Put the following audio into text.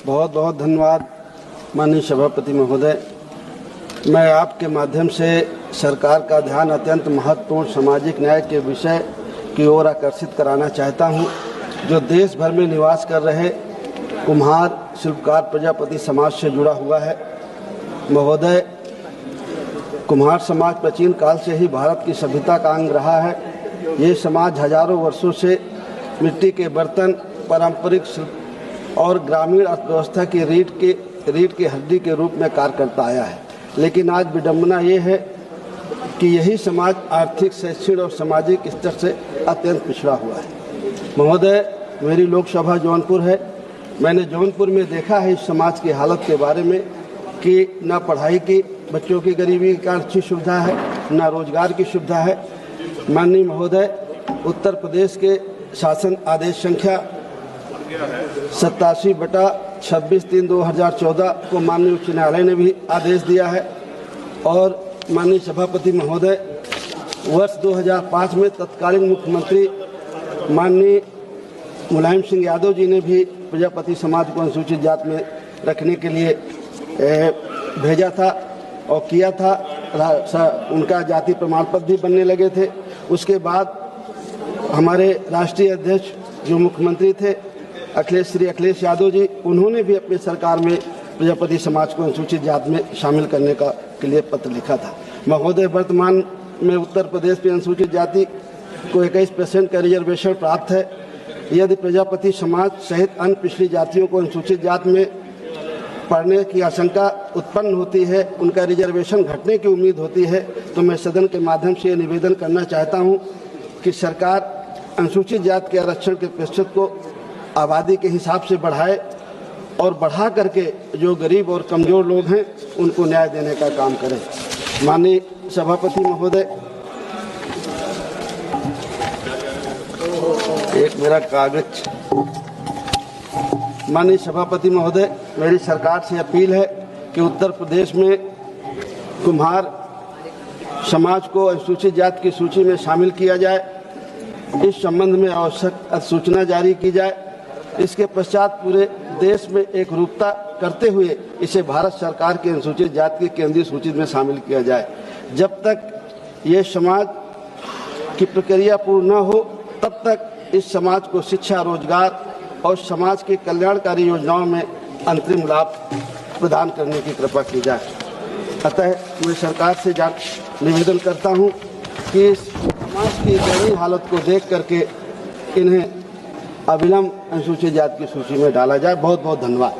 बहुत बहुत धन्यवाद माननीय सभापति महोदय। मैं आपके माध्यम से सरकार का ध्यान अत्यंत महत्वपूर्ण सामाजिक न्याय के विषय की ओर आकर्षित कराना चाहता हूं, जो देश भर में निवास कर रहे कुम्हार, शिल्पकार, प्रजापति समाज से जुड़ा हुआ है। महोदय, कुम्हार समाज प्राचीन काल से ही भारत की सभ्यता का अंग रहा है। ये समाज हजारों वर्षों से मिट्टी के बर्तन, पारंपरिक शिल्प और ग्रामीण अर्थव्यवस्था की रीढ़ की हड्डी के रूप में कार्य करता आया है। लेकिन आज विडंबना ये है कि यही समाज आर्थिक, शैक्षणिक और सामाजिक स्तर से अत्यंत पिछड़ा हुआ है। महोदय, मेरी लोकसभा जौनपुर है। मैंने जौनपुर में देखा है इस समाज की हालत के बारे में कि न पढ़ाई की, बच्चों की गरीबी का अच्छी सुविधा है, न रोजगार की सुविधा है। माननीय महोदय, उत्तर प्रदेश के शासन आदेश संख्या 87/26/3/2014 को माननीय उच्च न्यायालय ने भी आदेश दिया है। और माननीय सभापति महोदय, वर्ष 2005 में तत्कालीन मुख्यमंत्री माननीय मुलायम सिंह यादव जी ने भी प्रजापति समाज को अनुसूचित जाति में रखने के लिए भेजा था और किया था। उनका जाति प्रमाण पत्र भी बनने लगे थे। उसके बाद हमारे राष्ट्रीय अध्यक्ष जो मुख्यमंत्री थे श्री अखिलेश यादव जी, उन्होंने भी अपनी सरकार में प्रजापति समाज को अनुसूचित जाति में शामिल करने के लिए पत्र लिखा था। महोदय, वर्तमान में उत्तर प्रदेश में अनुसूचित जाति को 21% का रिजर्वेशन प्राप्त है। यदि प्रजापति समाज सहित अन्य पिछड़ी जातियों को अनुसूचित जाति में पढ़ने की आशंका उत्पन्न होती है, उनका रिजर्वेशन घटने की उम्मीद होती है, तो मैं सदन के माध्यम से ये निवेदन करना चाहता हूं कि सरकार अनुसूचित जाति के आरक्षण के प्रतिशत को आबादी के हिसाब से बढ़ाए और बढ़ा करके जो गरीब और कमजोर लोग हैं उनको न्याय देने का काम करे। माननीय सभापति महोदय, एक मेरा कागज। माननीय सभापति महोदय, मेरी सरकार से अपील है कि उत्तर प्रदेश में कुम्हार समाज को अनुसूचित जाति की सूची में शामिल किया जाए। इस संबंध में आवश्यक अधिसूचना जारी की जाए। इसके पश्चात पूरे देश में एक रूपता करते हुए इसे भारत सरकार के अनुसूचित जाति की केंद्रीय सूची में शामिल किया जाए। जब तक ये समाज की प्रक्रिया पूर्ण न हो, तब तक इस समाज को शिक्षा, रोजगार और समाज की कल्याणकारी योजनाओं में अंतरिम लाभ प्रदान करने की कृपा की जाए। अतः मैं सरकार से निवेदन करता हूं कि इस समाज की दयनीय हालत को देख करके इन्हें अविलंब अनुसूचित जाति की सूची में डाला जाए। बहुत बहुत धन्यवाद।